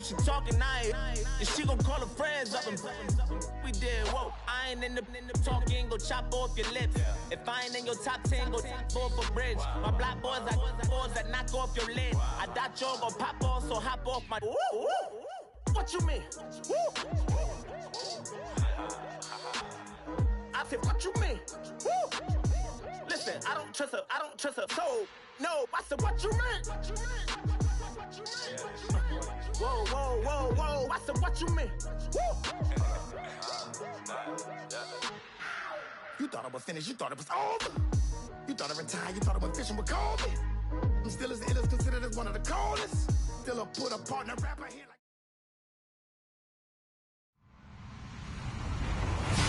she talking nice. And she gon' call her friends up and we did, whoa. I ain't in the talking, go chop off your lips. If I ain't in your top 10, go top 4 for bridge. My black boys like boys that knock off your lid. I thought you gon' pop off, so hop off my. What you mean? I said, what you mean? Listen, I don't trust her, so no. I said, what you mean? Whoa, whoa, whoa, whoa. I said, what you mean? You thought it was finished, you thought it was over. You thought it retired, you thought it was fishing with Kobe. I'm still as ill as considered as one of the coldest. Still a put a partner rapper here like.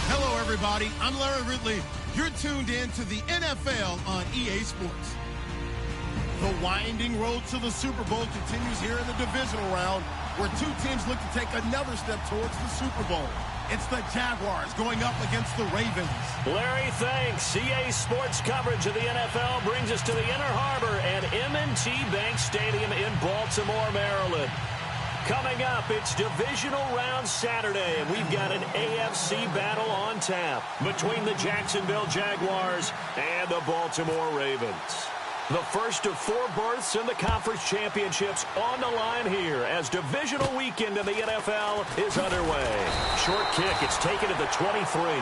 Hello, everybody. I'm Larry Ridley. You're tuned in to the NFL on EA Sports. The winding road to the Super Bowl continues here in the divisional round, where two teams look to take another step towards the Super Bowl. It's the Jaguars going up against the Ravens. Larry, thanks. EA Sports coverage of the NFL brings us to the Inner Harbor at M&T Bank Stadium in Baltimore, Maryland. Coming up, it's divisional round Saturday, and we've got an AFC battle on tap between the Jacksonville Jaguars and the Baltimore Ravens. The first of 4 berths in the conference championships on the line here as divisional weekend in the NFL is underway. Short kick, it's taken at the 23.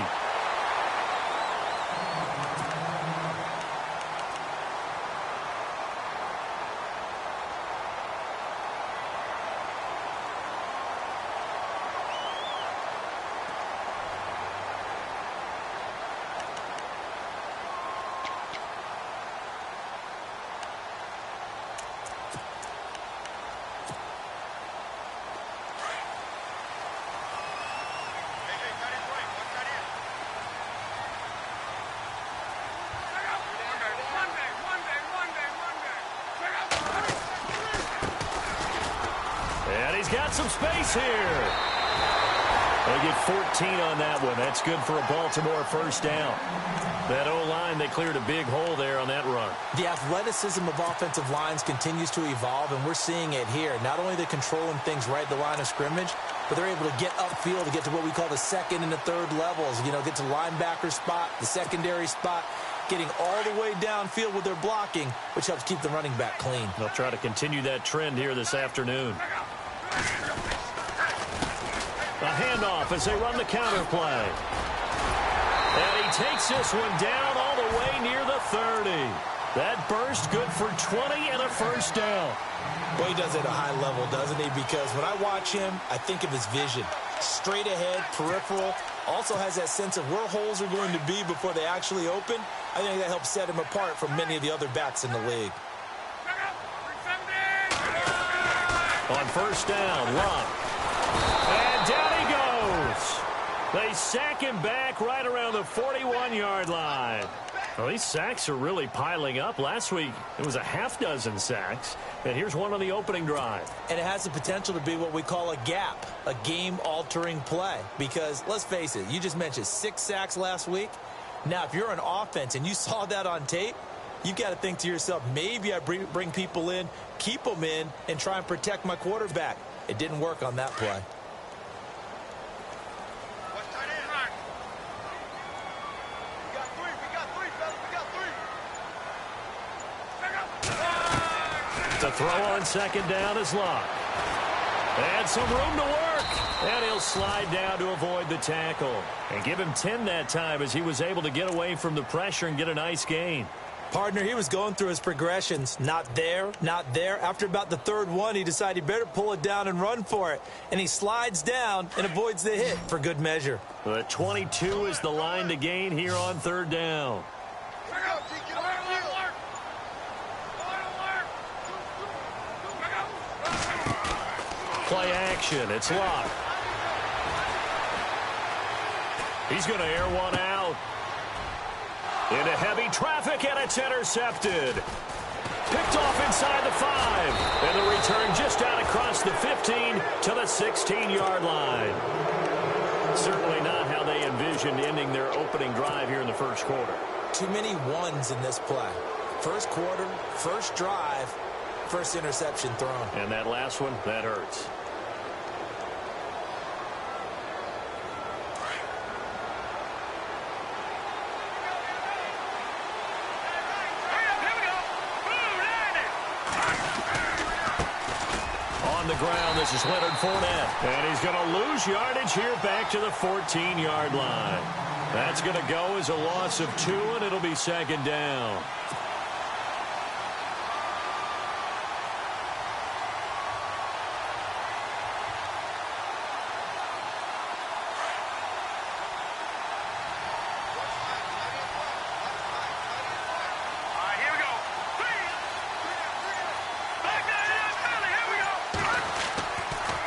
He's got some space here. They get 14 on that one. That's good for a Baltimore first down. That O-line, they cleared a big hole there on that run. The athleticism of offensive lines continues to evolve, and we're seeing it here. Not only they're controlling things right at the line of scrimmage, but they're able to get upfield to get to what we call the second and the third levels. You know, get to linebacker spot, the secondary spot, getting all the way downfield with their blocking, which helps keep the running back clean. They'll try to continue that trend here this afternoon. A handoff as they run the counter play. And he takes this one down all the way near the 30. That burst good for 20 and a first down. Well, he does it at a high level, doesn't he? Because when I watch him, I think of his vision. Straight ahead, peripheral. Also has that sense of where holes are going to be before they actually open. I think that helps set him apart from many of the other backs in the league. On first down, Love. And down he goes. They sack him back right around the 41-yard line. Well, these sacks are really piling up. Last week, it was a half-dozen sacks. And here's one on the opening drive. And it has the potential to be what we call a gap, a game-altering play. Because, let's face it, you just mentioned 6 sacks last week. Now, if you're an offense and you saw that on tape, you've got to think to yourself, maybe I bring people in, keep them in, and try and protect my quarterback. It didn't work on that play. The throw on second down is Locke. And some room to work. And he'll slide down to avoid the tackle. And give him 10 that time as he was able to get away from the pressure and get a nice gain. Partner, he was going through his progressions. Not there, not there. After about the third one, he decided he better pull it down and run for it. And he slides down and avoids the hit for good measure. The 22 is the line to gain here on third down. Play action. It's Locke. He's going to air one out. Into heavy traffic, and it's intercepted. Picked off inside the 5. And the return just out across the 15 to the 16-yard line. Certainly not how they envisioned ending their opening drive here in the first quarter. Too many ones in this play. First quarter, first drive, first interception thrown. And that last one, that hurts. on the ground. This is Leonard Fournette. And he's going to lose yardage here back to the 14-yard line. That's going to go as a loss of 2, and it'll be second down.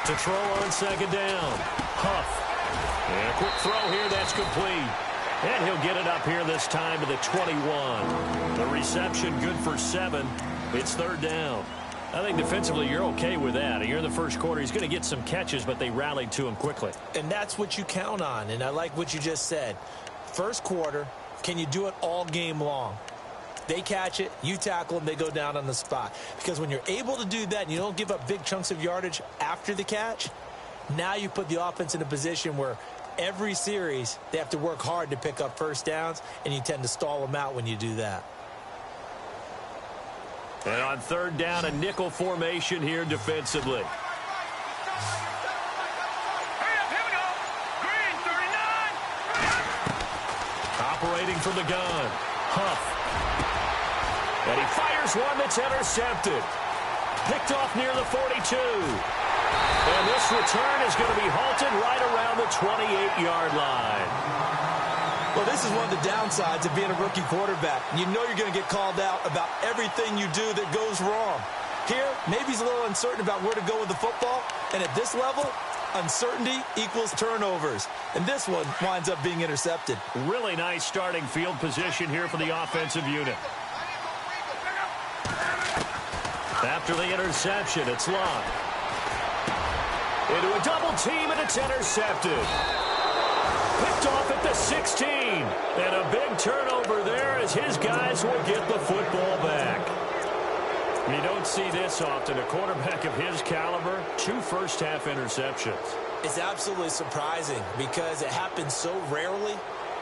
To throw on second down. Huff. And a quick throw here. That's complete. And he'll get it up here this time to the 21. The reception good for 7. It's third down. I think defensively you're okay with that. You're in the first quarter. He's going to get some catches, but they rallied to him quickly. And that's what you count on. And I like what you just said. First quarter, can you do it all game long? They catch it, you tackle them, they go down on the spot. Because when you're able to do that and you don't give up big chunks of yardage after the catch, now you put the offense in a position where every series they have to work hard to pick up first downs, and you tend to stall them out when you do that. And on third down, a nickel formation here defensively. Operating from the gun, Huff. And he fires one that's intercepted. Picked off near the 42. And this return is going to be halted right around the 28-yard line. Well, this is one of the downsides of being a rookie quarterback. You know you're going to get called out about everything you do that goes wrong. Here, maybe he's a little uncertain about where to go with the football. And at this level, uncertainty equals turnovers. And this one winds up being intercepted. Really nice starting field position here for the offensive unit. After the interception, it's Locke. Into a double team, and it's intercepted. Picked off at the 16. And a big turnover there as his guys will get the football back. You don't see this often. A quarterback of his caliber, 2 first-half interceptions. It's absolutely surprising because it happens so rarely.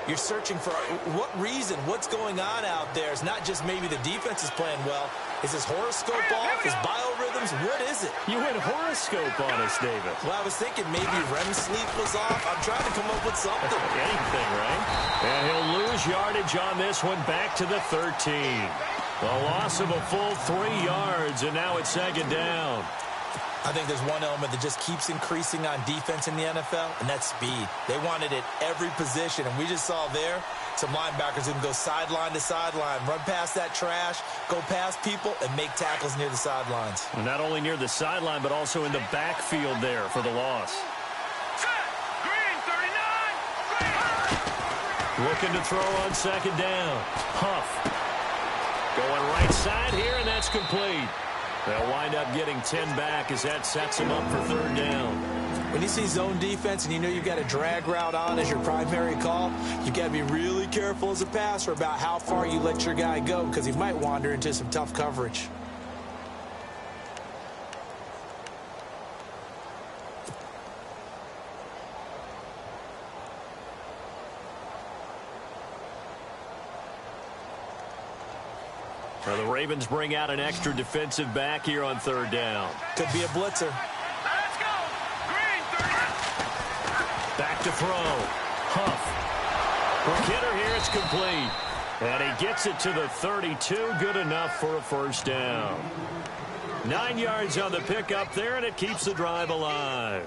You're searching for what reason, what's going on out there. It's not just maybe the defense is playing well. Is his horoscope off? His biorhythms? What is it? You went horoscope on us, David. Well, I was thinking maybe REM sleep was off. I'm trying to come up with something. Anything, right? And he'll lose yardage on this one back to the 13. A loss of a full 3 yards, and now it's second down. I think there's one element that just keeps increasing on defense in the NFL, and that's speed. They want it at every position, and we just saw there some linebackers who can go sideline to sideline, run past that trash, go past people, and make tackles near the sidelines. And not only near the sideline, but also in the backfield there for the loss. Green, 39. Looking to throw on second down. Huff. Going right side here, and that's complete. They'll wind up getting 10 back as that sets them up for third down. When you see zone defense and you know you've got a drag route on as your primary call, you've got to be really careful as a passer about how far you let your guy go because he might wander into some tough coverage. Now the Ravens bring out an extra defensive back here on third down. Could be a blitzer. Let's go. Green, 30. Back to throw. Huff. For Kidder here, it's complete. And he gets it to the 32. Good enough for a first down. 9 yards on the pickup there, and it keeps the drive alive.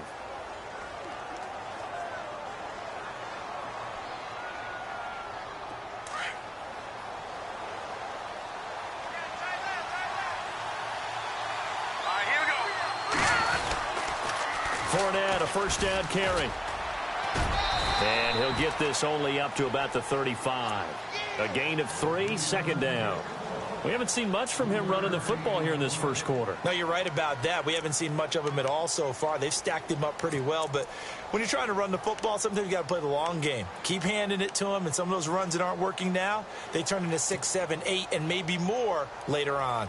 Fournette, a first down carry. And he'll get this only up to about the 35. A gain of 3, second down. We haven't seen much from him running the football here in this first quarter. No, you're right about that. We haven't seen much of him at all so far. They've stacked him up pretty well. But when you're trying to run the football, sometimes you got to play the long game. Keep handing it to him, and some of those runs that aren't working now, they turn into 6, 7, 8, and maybe more later on.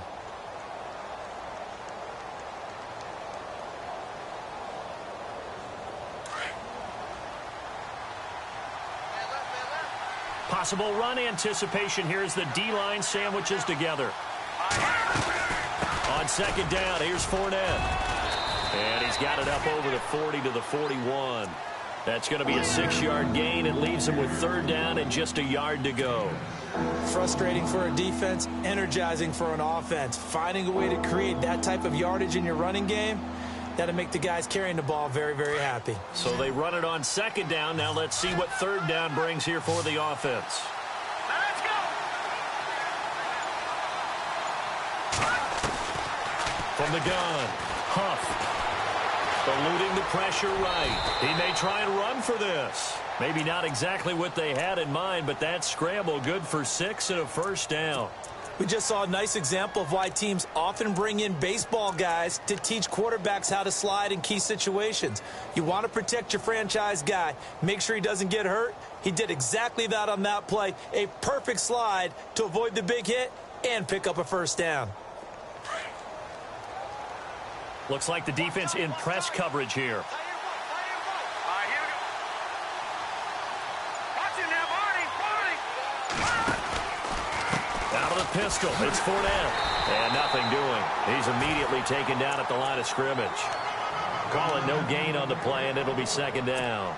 Possible run anticipation here as the D-line sandwiches together. On second down, here's Fournette. And he's got it up over the 40 to the 41. That's going to be a 6-yard gain. It leaves him with 3rd down and just a yard to go. Frustrating for a defense, energizing for an offense. Finding a way to create that type of yardage in your running game, that'll make the guys carrying the ball very, very happy. So they run it on 2nd down. Now let's see what 3rd down brings here for the offense. Let's go. From the gun, Huff. Eluding the pressure right. He may try and run for this. Maybe not exactly what they had in mind, but that scramble good for 6 and a 1st down. We just saw a nice example of why teams often bring in baseball guys to teach quarterbacks how to slide in key situations. You want to protect your franchise guy. Make sure he doesn't get hurt. He did exactly that on that play. A perfect slide to avoid the big hit and pick up a 1st down. Looks like the defense in press coverage here. All right, here we go. Watch it now, Barney. Out of the pistol. It's Fournette. And nothing doing. He's immediately taken down at the line of scrimmage. Call it no gain on the play, and it'll be 2nd down.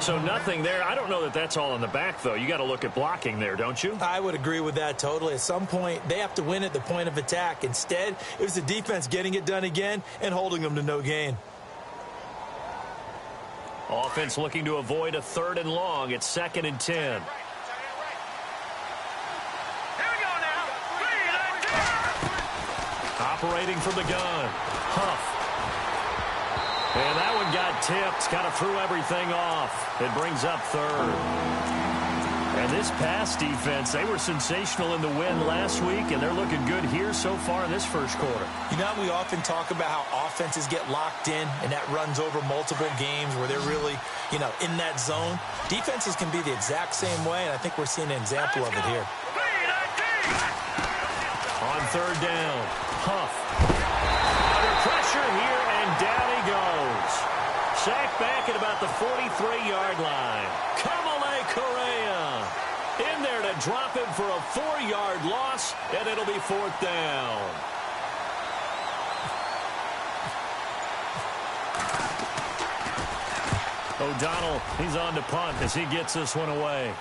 So nothing there. I don't know that that's all in the back, though. You got to look at blocking there, don't you? I would agree with that totally. At some point, they have to win at the point of attack. Instead, it was the defense getting it done again and holding them to no gain. Offense looking to avoid a 3rd and long. It's 2nd and 10. Here we go now. 3, 2. Operating from the gun. Huff. And that one got tipped. Kind of threw everything off. It brings up 3rd. And this pass defense, they were sensational in the win last week, and they're looking good here so far in this 1st quarter. You know, we often talk about how offenses get locked in, and that runs over multiple games where they're really, in that zone. Defenses can be the exact same way, and I think we're seeing an example of it here. On 3rd down, Huff. Under pressure here, and down he goes. Sacked back at about the 43-yard line. Kamale Correa in there to drop him for a 4-yard loss, and it'll be 4th down. O'Donnell, he's on to punt as he gets this one away.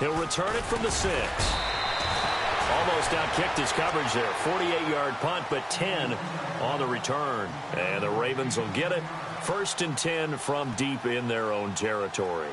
He'll return it from the 6. Almost outkicked his coverage there. 48-yard punt, but 10 on the return. And the Ravens will get it. 1st and 10 from deep in their own territory.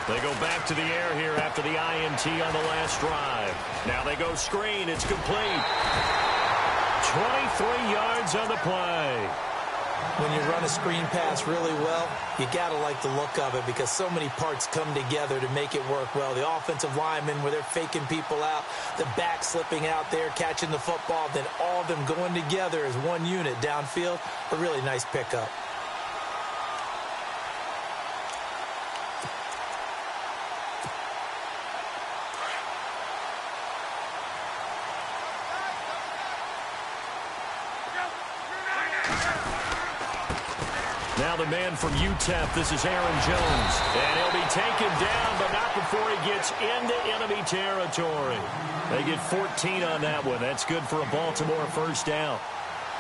They go back to the air here after the INT on the last drive. Now they go screen. It's complete. 23 yards on the play. When you run a screen pass really well, you got to like the look of it because so many parts come together to make it work well. The offensive linemen, where they're faking people out, the back slipping out there, catching the football, then all of them going together as one unit downfield. A really nice pickup. Now the man from UTEP, this is Aaron Jones. And he'll be taken down, but not before he gets into enemy territory. They get 14 on that one. That's good for a Baltimore 1st down.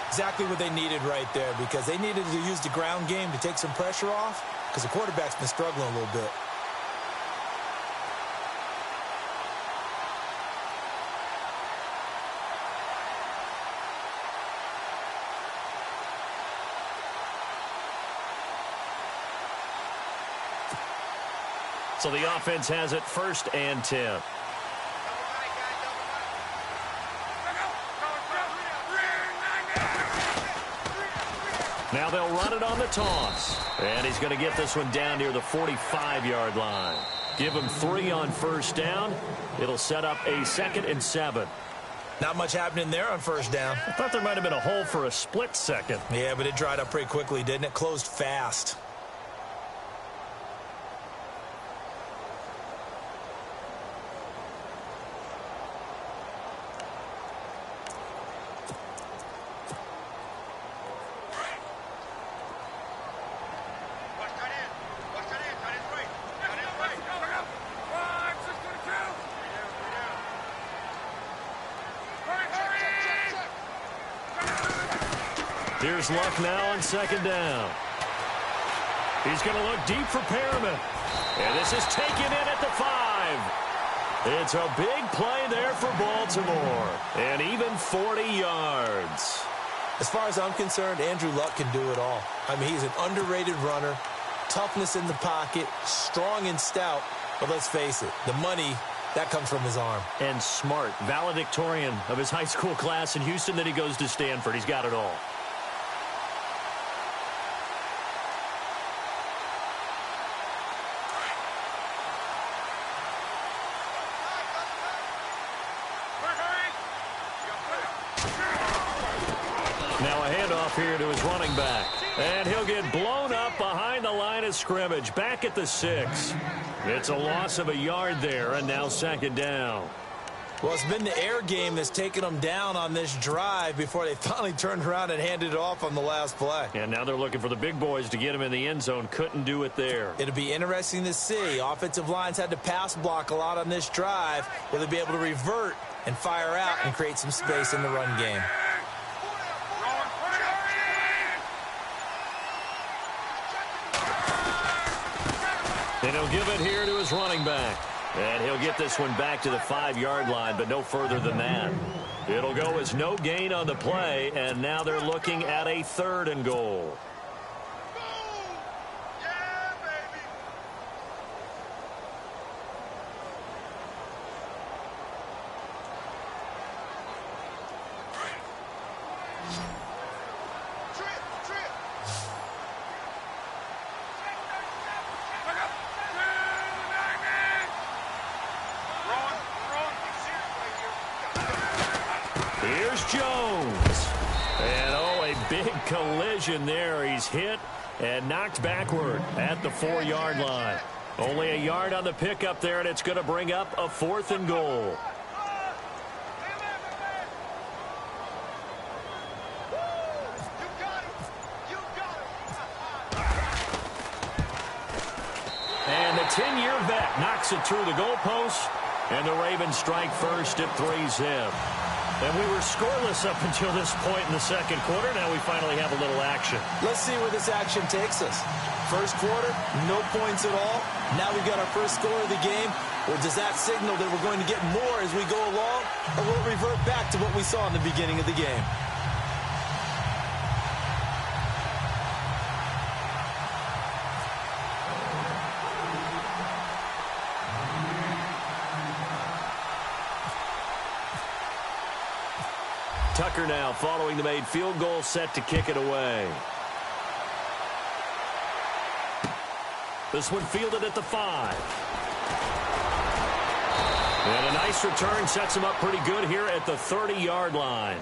Exactly what they needed right there because they needed to use the ground game to take some pressure off because the quarterback's been struggling a little bit. So the offense has it 1st and 10. Now they'll run it on the toss. And he's going to get this one down near the 45-yard line. Give him 3 on 1st down. It'll set up a 2nd and 7. Not much happening there on first down. I thought there might have been a hole for a split second. Yeah, but it dried up pretty quickly, didn't it? Closed fast. Here's Luck now on second down. He's going to look deep for Perriman. And this is taken in at the 5. It's a big play there for Baltimore. And even 40 yards. As far as I'm concerned, Andrew Luck can do it all. I mean, he's an underrated runner. Toughness in the pocket. Strong and stout. But let's face it, the money, that comes from his arm. And smart. Valedictorian of his high school class in Houston. Then he goes to Stanford. He's got it all. Now a handoff here to his running back. And he'll get blown up behind the line of scrimmage. Back at the 6. It's a loss of a yard there, and now second down. Well, it's been the air game that's taken them down on this drive before they finally turned around and handed it off on the last play. And now they're looking for the big boys to get him in the end zone. Couldn't do it there. It'll be interesting to see. Offensive lines had to pass block a lot on this drive. Will they be able to revert and fire out and create some space in the run game? And he'll give it here to his running back. And he'll get this one back to the 5-yard line, but no further than that. It'll go as no gain on the play, and now they're looking at a 3rd and goal. Jones. And, oh, a big collision there. He's hit and knocked backward at the 4-yard line. Only a yard on the pickup there, and it's going to bring up a 4th and goal. And the 10-year vet knocks it through the goalpost, and the Ravens strike first at 3-zip. And we were scoreless up until this point in the second quarter. Now we finally have a little action. Let's see where this action takes us. First quarter, no points at all. Now we've got our first score of the game. Or does that signal that we're going to get more as we go along? Or will it revert back to what we saw in the beginning of the game? Tucker now following the made field goal, set to kick it away. This one fielded at the 5. And a nice return sets him up pretty good here at the 30-yard line.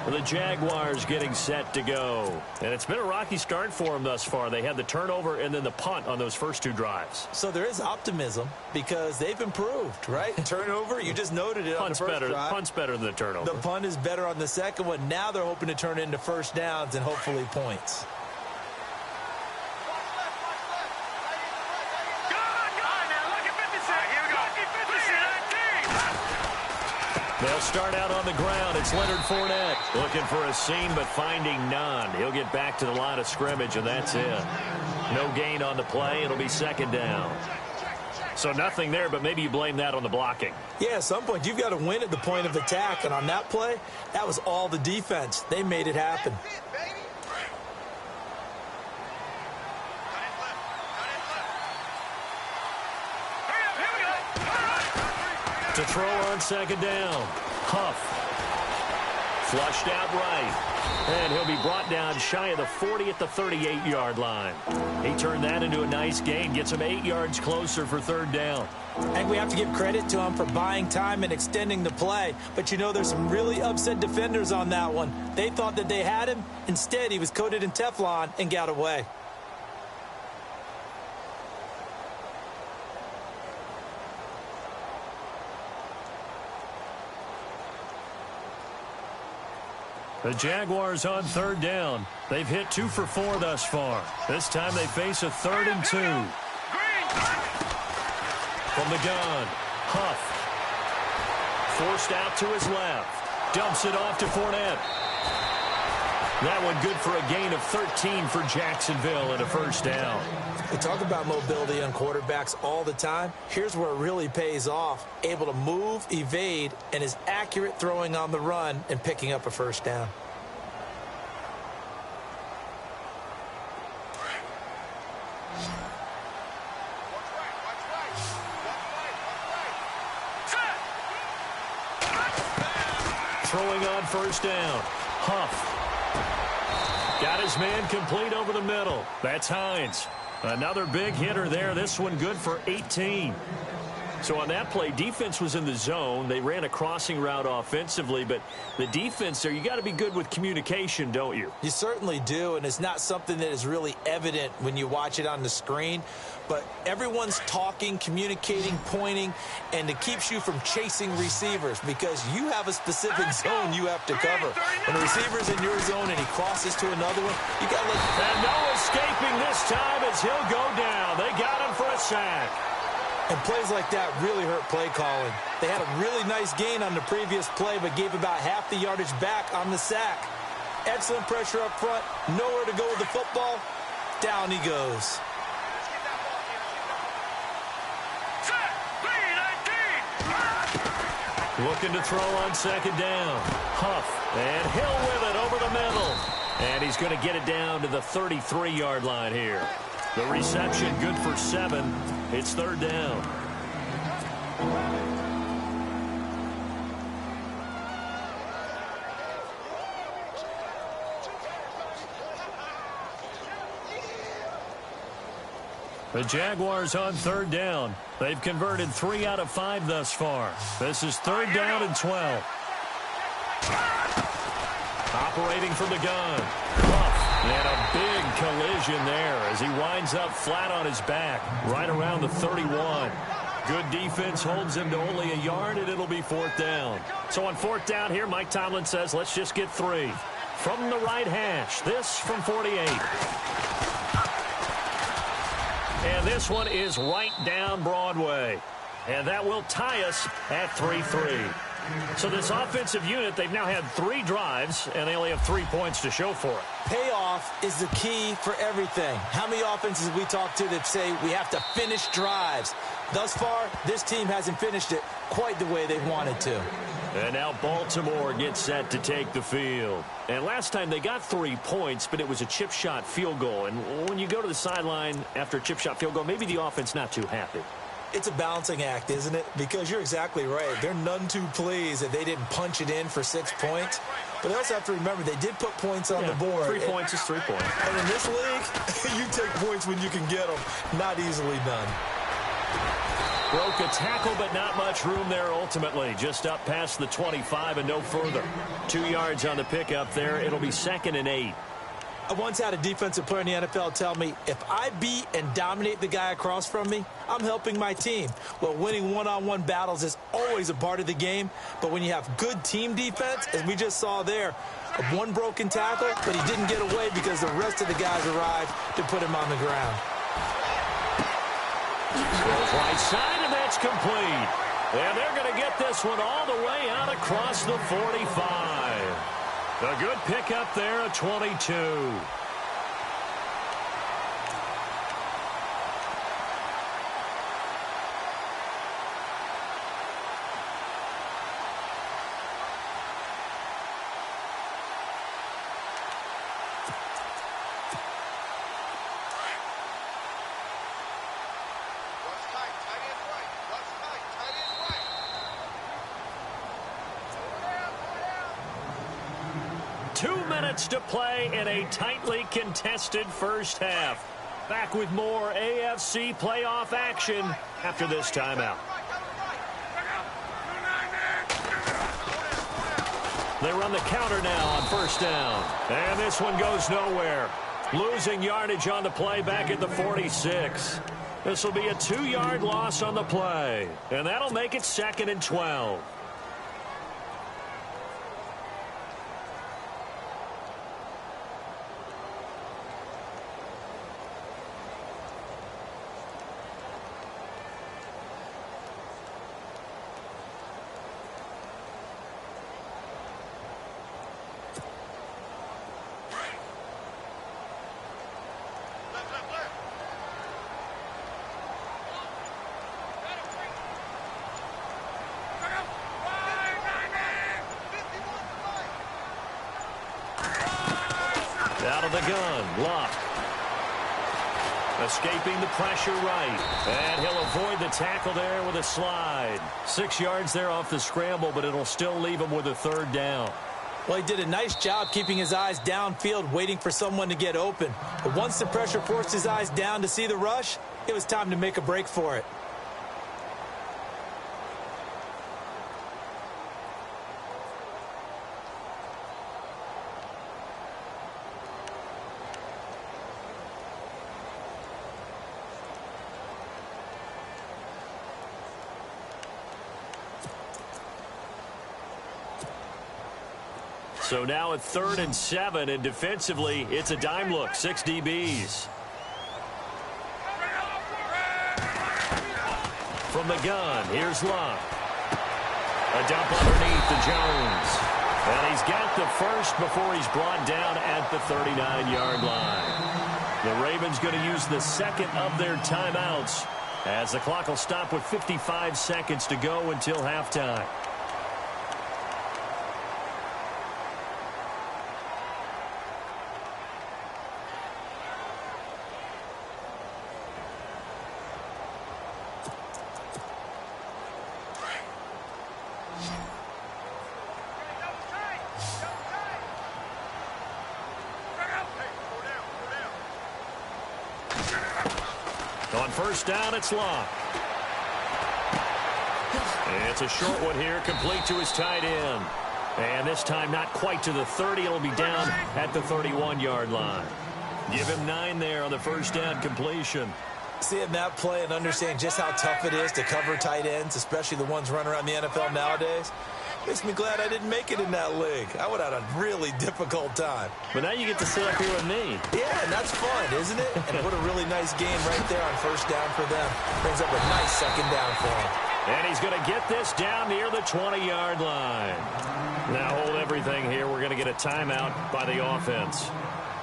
The Jaguars getting set to go. And it's been a rocky start for them thus far. They had the turnover and then the punt on those first 2 drives. So there is optimism because they've improved, right? Turnover, you just noted it on the first drive. Punt's better than the turnover. The punt is better on the second one. Now they're hoping to turn it into first downs and hopefully points. They'll start out on the ground. It's Leonard Fournette looking for a seam, but finding none. He'll get back to the line of scrimmage, and that's it. No gain on the play. It'll be second down. So nothing there, but maybe you blame that on the blocking. Yeah, at some point, you've got to win at the point of attack. And on that play, that was all the defense. They made it happen. To throw on second down. Huff Flushed out right. And he'll be brought down shy of the 40 at the 38-yard line. He turned that into a nice gain, gets him 8 yards closer for third down. And we have to give credit to him for buying time and extending the play. But you know, there's some really upset defenders on that one. They thought that they had him. Instead, he was coated in Teflon and got away. The Jaguars on third down. They've hit 2 for 4 thus far. This time they face a 3rd and 2. From the gun, Huff. Forced out to his left. Dumps it off to Fournette. That one good for a gain of 13 for Jacksonville and a first down. We talk about mobility on quarterbacks all the time. Here's where it really pays off. Able to move, evade, and is accurate throwing on the run and picking up a first down. Throwing on first down. Huff. Got his man complete over the middle. That's Hines. Another big hitter there. This one good for 18. So on that play, defense was in the zone. They ran a crossing route offensively, but the defense there, you got to be good with communication, don't you? You certainly do, and it's not something that is really evident when you watch it on the screen. But everyone's talking, communicating, pointing, and it keeps you from chasing receivers because you have a specific zone you have to cover. When the receiver's in your zone and he crosses to another one, you got to look. And no escaping this time as he'll go down. They got him for a sack. And plays like that really hurt play calling. They had a really nice gain on the previous play, but gave about half the yardage back on the sack. Excellent pressure up front. Nowhere to go with the football. Down he goes. Looking to throw on second down. Huff. And Hill with it over the middle. And he's going to get it down to the 33-yard line here. The reception good for 7. It's third down. The Jaguars on third down. They've converted 3 out of 5 thus far. This is third down and 12. Operating from the gun. And a big collision there as he winds up flat on his back right around the 31. Good defense holds him to only a yard, and it'll be fourth down. So on fourth down here, Mike Tomlin says, let's just get 3. From the right hash, this from 48. And this one is right down Broadway. And that will tie us at 3-3. So this offensive unit, they've now had 3 drives, and they only have 3 points to show for it. Payoff is the key for everything. How many offenses we talk to that say we have to finish drives? Thus far, this team hasn't finished it quite the way they wanted to. And now Baltimore gets set to take the field. And last time they got 3 points, but it was a chip shot field goal. And when you go to the sideline after a chip shot field goal, maybe the offense not too happy. It's a balancing act, isn't it? Because you're exactly right. They're none too pleased that they didn't punch it in for 6 points. But they also have to remember they did put points on the board. 3 points is 3 points. And in this league, you take points when you can get them. Not easily done. Broke a tackle, but not much room there ultimately. Just up past the 25 and no further. 2 yards on the pickup there. It'll be 2nd and 8. I once had a defensive player in the NFL tell me, if I beat and dominate the guy across from me, I'm helping my team. Well, winning one-on-one battles is always a part of the game, but when you have good team defense, as we just saw there, one broken tackle, but he didn't get away because the rest of the guys arrived to put him on the ground. Right side, and that's complete. And they're going to get this one all the way out across the 45. A good pickup there at 22. minutes to play in a tightly contested first half. Back with more AFC playoff action after this timeout. They run the counter now on first down. And this one goes nowhere. Losing yardage on the play back at the 46. This will be a 2-yard loss on the play. And that'll make it 2nd and 12. Out of the gun, Luck. Escaping the pressure right. And he'll avoid the tackle there with a slide. 6 yards there off the scramble, but it'll still leave him with a 3rd down. Well, he did a nice job keeping his eyes downfield, waiting for someone to get open. But once the pressure forced his eyes down to see the rush, it was time to make a break for it. So now at 3rd and 7, and defensively, it's a dime look, 6 DBs. From the gun, here's Luck. A dump underneath to Jones. And he's got the first before he's brought down at the 39-yard line. The Ravens going to use the 2nd of their timeouts as the clock will stop with 55 seconds to go until halftime. On first down, it's Luck. It's a short one here, complete to his tight end. And this time not quite to the 30. It'll be down at the 31-yard line. Give him 9 there on the first down completion. Seeing that play and understanding just how tough it is to cover tight ends, especially the ones running around the NFL nowadays, makes me glad I didn't make it in that league. I would have had a really difficult time. But now you get to sit up here with me. Yeah, and that's fun, isn't it? And what a really nice game right there on first down for them. Brings up a nice 2nd down for him. And he's going to get this down near the 20-yard line. Now hold everything here. We're going to get a timeout by the offense,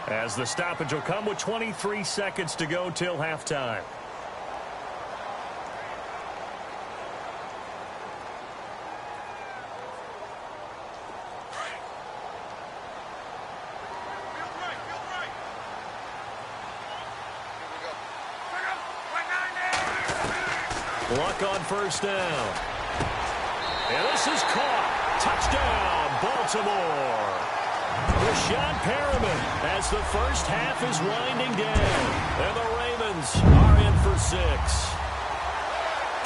as the stoppage will come with 23 seconds to go till halftime. Luck on first down. And this is caught. Touchdown, Baltimore. Rashad Perriman as the first half is winding down. And the Ravens are in for 6.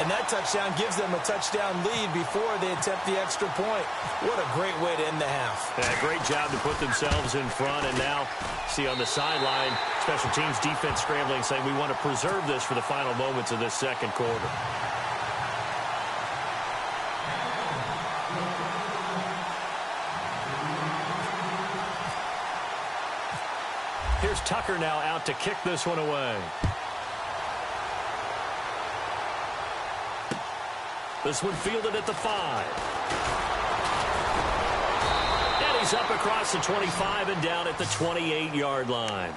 And that touchdown gives them a touchdown lead before they attempt the extra point. What a great way to end the half. Yeah, great job to put themselves in front. And now, see on the sideline, special teams defense scrambling, saying we want to preserve this for the final moments of this 2nd quarter. Here's Tucker now out to kick this one away. This one fielded at the 5. And he's up across the 25 and down at the 28-yard line.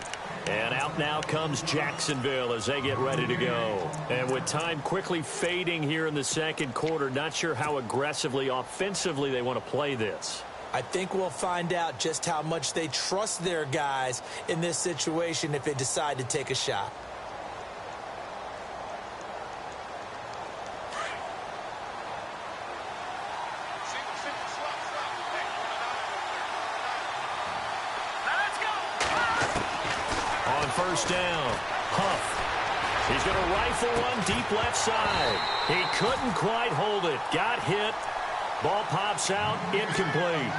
And out now comes Jacksonville as they get ready to go. And with time quickly fading here in the 2nd quarter, not sure how aggressively, offensively they want to play this. I think we'll find out just how much they trust their guys in this situation if they decide to take a shot. first down. Huff. He's going to rifle one deep left side. He couldn't quite hold it. Got hit. Ball pops out. Incomplete.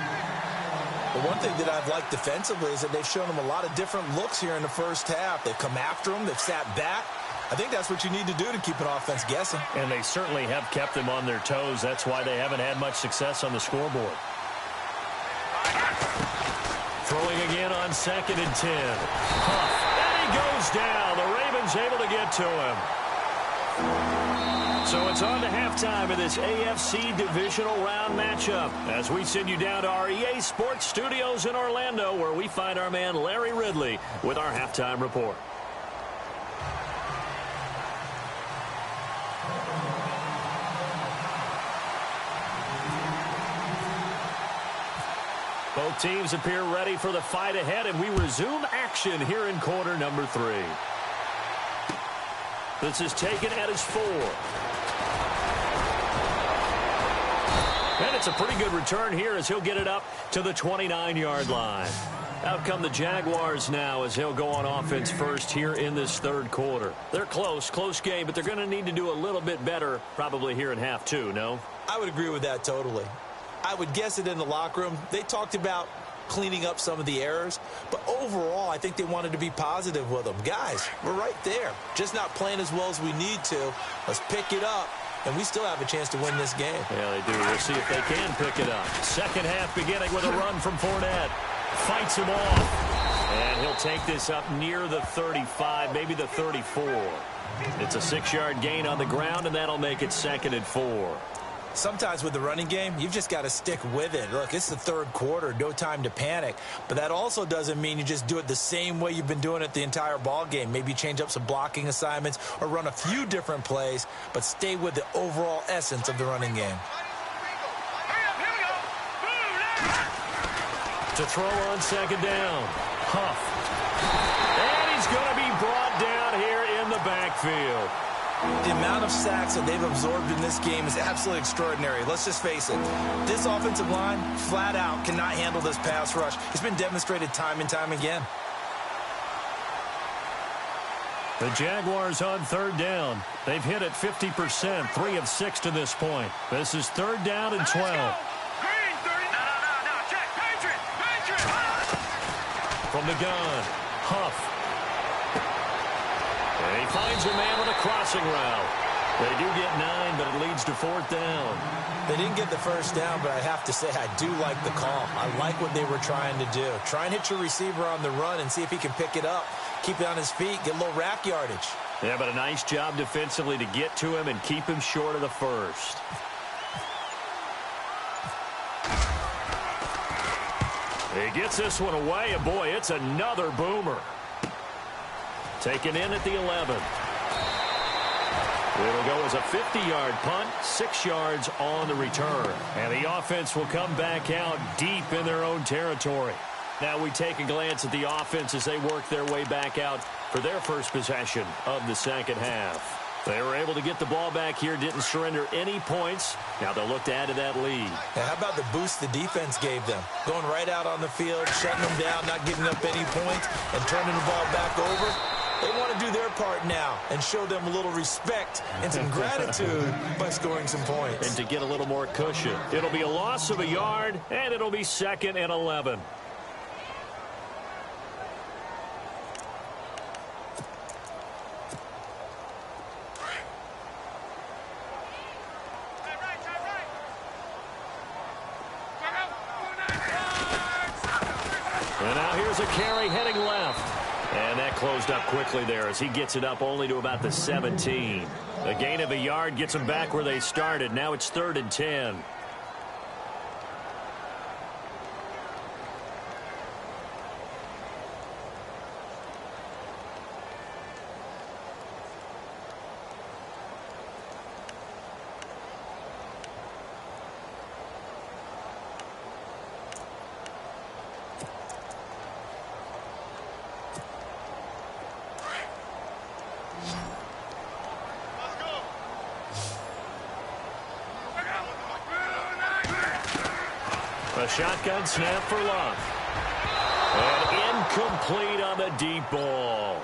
The one thing that I've liked defensively is that they've shown him a lot of different looks here in the first half. They've come after him. They've sat back. I think that's what you need to do to keep an offense guessing. And they certainly have kept them on their toes. That's why they haven't had much success on the scoreboard. Throwing again on 2nd and 10. Huff. And he goes down. The Ravens able to get to him. So it's on to halftime of this AFC divisional round matchup as we send you down to our EA Sports Studios in Orlando, where we find our man Larry Ridley with our halftime report. Both teams appear ready for the fight ahead, and we resume action here in quarter number 3. This is taken at his 4. And it's a pretty good return here as he'll get it up to the 29-yard line. Out come the Jaguars now as he'll go on offense first here in this third quarter. They're close game, but they're going to need to do a little bit better probably here in half 2, no? I would agree with that totally. I would guess it in the locker room. They talked about cleaning up some of the errors, but overall I think they wanted to be positive with them. Guys, we're right there, just not playing as well as we need to. Let's pick it up, and we still have a chance to win this game. Yeah, they do. We'll see if they can pick it up. Second half beginning with a run from Fournette. Fights him off, and he'll take this up near the 35, maybe the 34. It's a 6-yard gain on the ground, and that'll make it 2nd and 4. Sometimes with the running game, you've just got to stick with it. Look, it's the third quarter, no time to panic. But that also doesn't mean you just do it the same way you've been doing it the entire ball game. Maybe change up some blocking assignments or run a few different plays, but stay with the overall essence of the running game. To throw on 2nd down. Huff. And he's going to be brought down here in the backfield. The amount of sacks that they've absorbed in this game is absolutely extraordinary. Let's just face it. This offensive line, flat out, cannot handle this pass rush. It's been demonstrated time and time again. The Jaguars on 3rd down. They've hit it 50%, 3 of 6 to this point. This is 3rd down and 12. From the gun, Huff. And he finds a man on a crossing route. They do get 9, but it leads to 4th down. They didn't get the first down, but I have to say I do like the call. I like what they were trying to do. Try and hit your receiver on the run and see if he can pick it up. Keep it on his feet, get a little rack yardage. Yeah, but a nice job defensively to get to him and keep him short of the first. He gets this one away, and boy, it's another boomer. Taken in at the 11. It'll go as a 50-yard punt, 6 yards on the return. And the offense will come back out deep in their own territory. Now we take a glance at the offense as they work their way back out for their first possession of the second half. They were able to get the ball back here, didn't surrender any points. Now they'll look to add to that lead. Now, how about the boost the defense gave them? Going right out on the field, shutting them down, not giving up any points, and turning the ball back over. They want to do their part now and show them a little respect and some gratitude by scoring some points. And to get a little more cushion. It'll be a loss of a yard, and it'll be 2nd and 11. And now here's a carry heading left. And that closed up quickly there as he gets it up only to about the 17. A gain of a yard gets them back where they started. Now it's 3rd and 10. A shotgun snap for Love. And incomplete on the deep ball.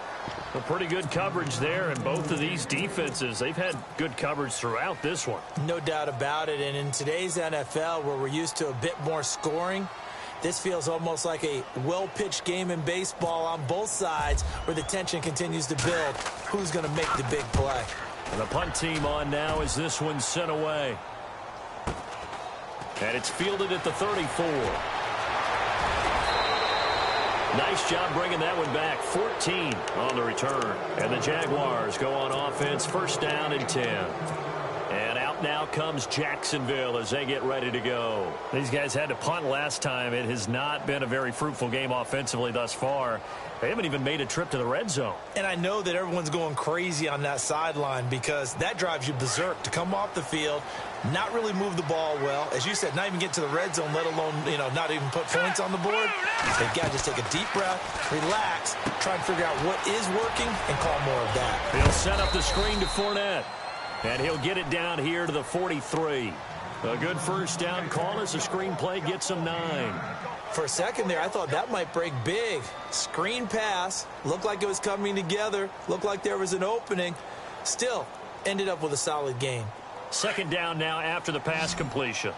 A pretty good coverage there, and both of these defenses, they've had good coverage throughout this one. No doubt about it, and in today's NFL, where we're used to a bit more scoring, this feels almost like a well-pitched game in baseball on both sides where the tension continues to build. Who's going to make the big play? And the punt team on now as this one's sent away. And it's fielded at the 34. Nice job bringing that one back. 14 on the return. And the Jaguars go on offense, first down and 10. And out now comes Jacksonville as they get ready to go. These guys had to punt last time. It has not been a very fruitful game offensively thus far. They haven't even made a trip to the red zone. And I know that everyone's going crazy on that sideline because that drives you berserk to come off the field, not really move the ball well. As you said, not even get to the red zone, let alone, not even put points on the board. They've got to just take a deep breath, relax, try and figure out what is working, and call more of that. He'll set up the screen to Fournette. And he'll get it down here to the 43. A good first down call as the screenplay gets him 9. For a second there, I thought that might break big. Screen pass. Looked like it was coming together. Looked like there was an opening. Still, ended up with a solid gain. Second down now after the pass completion.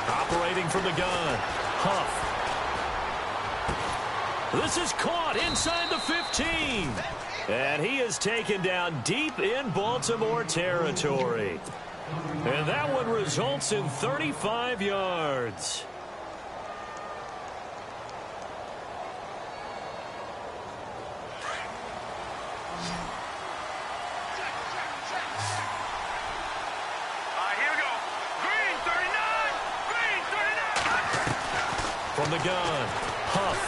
Operating from the gun. Huff. This is caught inside the 15. And he is taken down deep in Baltimore territory. And that one results in 35 yards. Here we go. Green 39. Green 39. From the gun, Huff.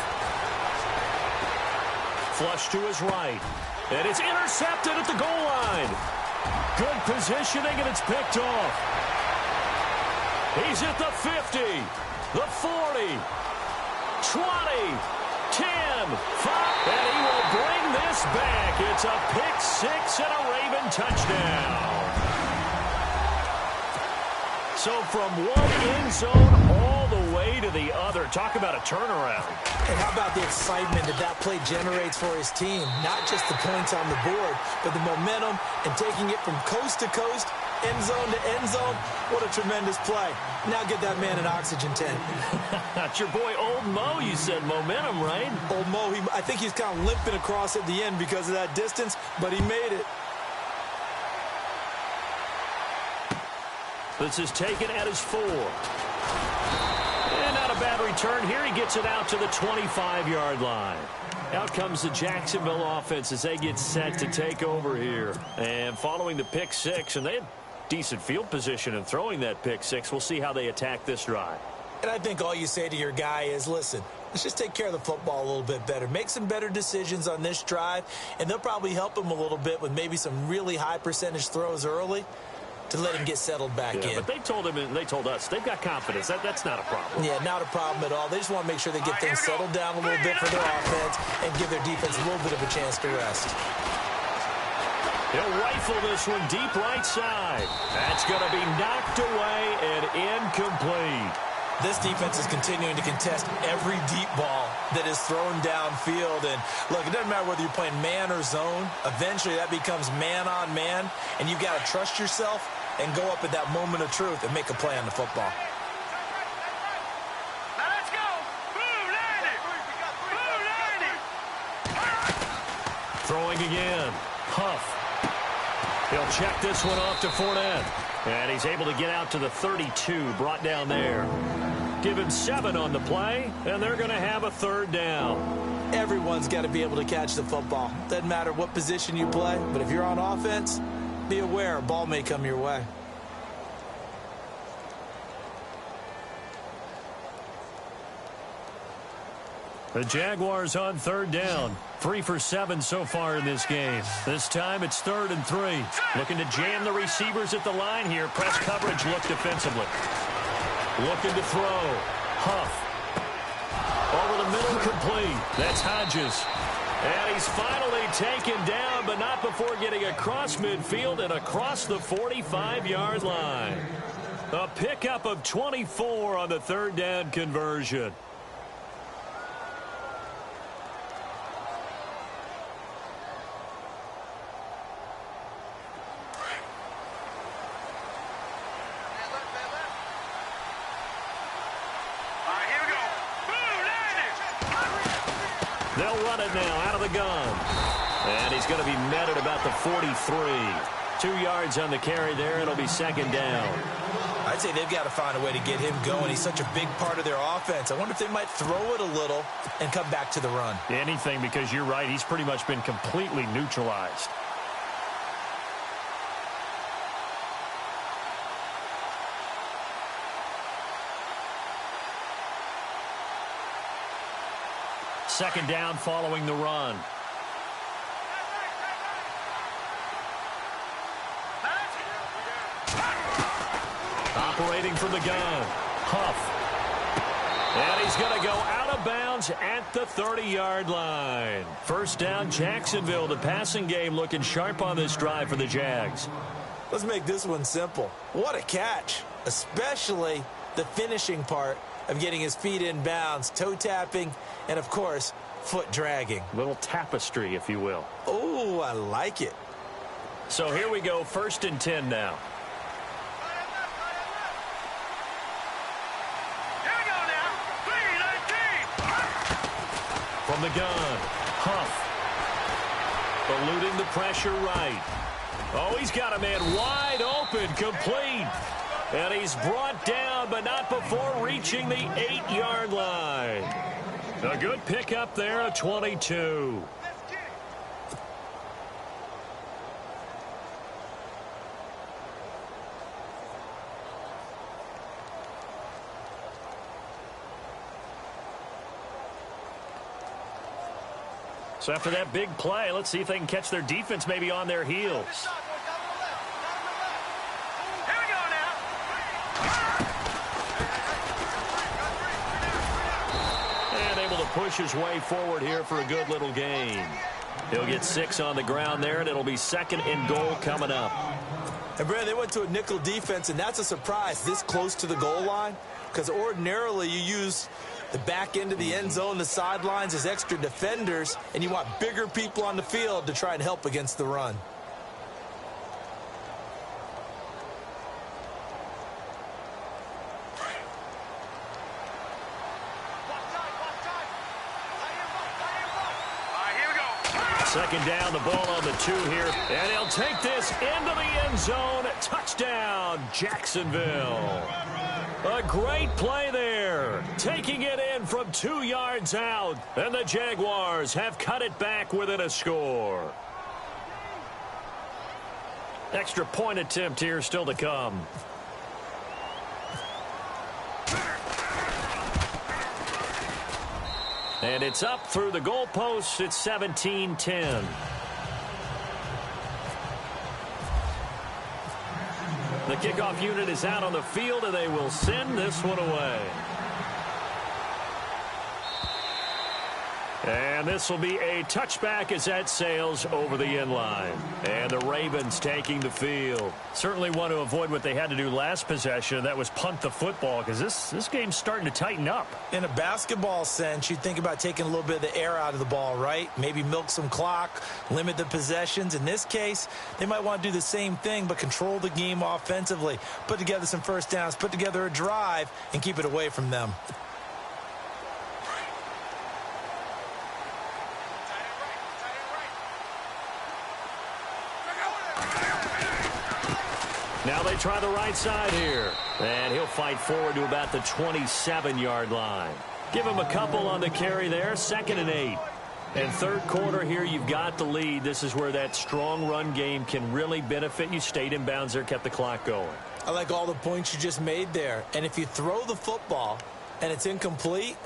Flush to his right. And it's intercepted at the goal line. Good positioning, and it's picked off. He's at the 50, the 40, 20, 10, 5, and he will bring this back. It's a pick six and a Raven touchdown. So from one end zone all the way to the other. Talk about a turnaround. And how about the excitement that play generates for his team? Not just the points on the board, but the momentum and taking it from coast to coast, end zone to end zone. What a tremendous play. Now get that man an oxygen tank. That's your boy Old Mo. You said momentum, right? Old Mo, I think he's kind of limping across at the end because of that distance, but he made it. This is taken at his 4. And not a bad return here. He gets it out to the 25-yard line. Out comes the Jacksonville offense as they get set to take over here. And following the pick six, and they had decent field position in throwing that pick six. We'll see how they attack this drive. And I think all you say to your guy is, listen, let's just take care of the football a little bit better. Make some better decisions on this drive, and they'll probably help him a little bit with maybe some really high percentage throws early to let him get settled back in. But they told him and they told us they've got confidence. That's not a problem. Yeah, not a problem at all. They just want to make sure they get things settled down a little bit for their offense and give their defense a little bit of a chance to rest. He'll rifle this one deep right side. That's going to be knocked away and incomplete. This defense is continuing to contest every deep ball that is thrown downfield. And, look, it doesn't matter whether you're playing man or zone. Eventually, that becomes man on man, and you've got to trust yourself and go up at that moment of truth and make a play on the football. Now let's go. Blue 90. Blue 90. Throwing again. Huff. He'll check this one off to Fournette. And he's able to get out to the 32, brought down there. Give him 7 on the play, and they're going to have a third down. Everyone's got to be able to catch the football. Doesn't matter what position you play, but if you're on offense, be aware a ball may come your way. The Jaguars on third down. 3 for 7 so far in this game. This time it's 3rd and 3. Looking to jam the receivers at the line here. Press coverage look defensively. Looking to throw. Huff. Over the middle, complete. That's Hodges. And he's finally taken down, but not before getting across midfield and across the 45-yard line. A pickup of 24 on the third down conversion. They'll run it now out of the gun. And he's going to be met at about the 43. 2 yards on the carry there. It'll be second down. I'd say they've got to find a way to get him going. He's such a big part of their offense. I wonder if they might throw it a little and come back to the run. Anything, because you're right. He's pretty much been completely neutralized. Second down following the run. Operating from the gun. Huff. And he's going to go out of bounds at the 30-yard line. First down, Jacksonville. The passing game looking sharp on this drive for the Jags. Let's make this one simple. What a catch, especially the finishing part of getting his feet in bounds, toe tapping, and, of course, foot dragging. Little tapestry, if you will. Oh, I like it. So here we go, 1st and 10 now. From the gun, Huff. Eluding the pressure right. Oh, he's got a man wide open, complete. And he's brought down, but not before reaching the 8-yard line. A good pickup there at 22. So after that big play, let's see if they can catch their defense maybe on their heels. And able to push his way forward here for a good little gain. He'll get 6 on the ground there, and it'll be 2nd and goal coming up. And, Brad, they went to a nickel defense, and that's a surprise this close to the goal line, because ordinarily you use the back end of the end zone, the sidelines as extra defenders, and you want bigger people on the field to try and help against the run. Second down, the ball on the 2 here, and he'll take this into the end zone. Touchdown, Jacksonville. A great play there, taking it in from 2 yards out, and the Jaguars have cut it back within a score. Extra point attempt here still to come. And it's up through the goalposts. It's 17-10. The kickoff unit is out on the field, and they will send this one away. And this will be a touchback as that sails over the end line. And the Ravens taking the field. Certainly want to avoid what they had to do last possession. That was punt the football, because this game's starting to tighten up. In a basketball sense, you think about taking a little bit of the air out of the ball, right? Maybe milk some clock, limit the possessions. In this case, they might want to do the same thing, but control the game offensively. Put together some first downs, put together a drive, and keep it away from them. Now they try the right side here. And he'll fight forward to about the 27-yard line. Give him a couple on the carry there. 2nd and 8. And third quarter here, you've got the lead. This is where that strong run game can really benefit you. Stayed in bounds there, kept the clock going. I like all the points you just made there. And if you throw the football and it's incomplete,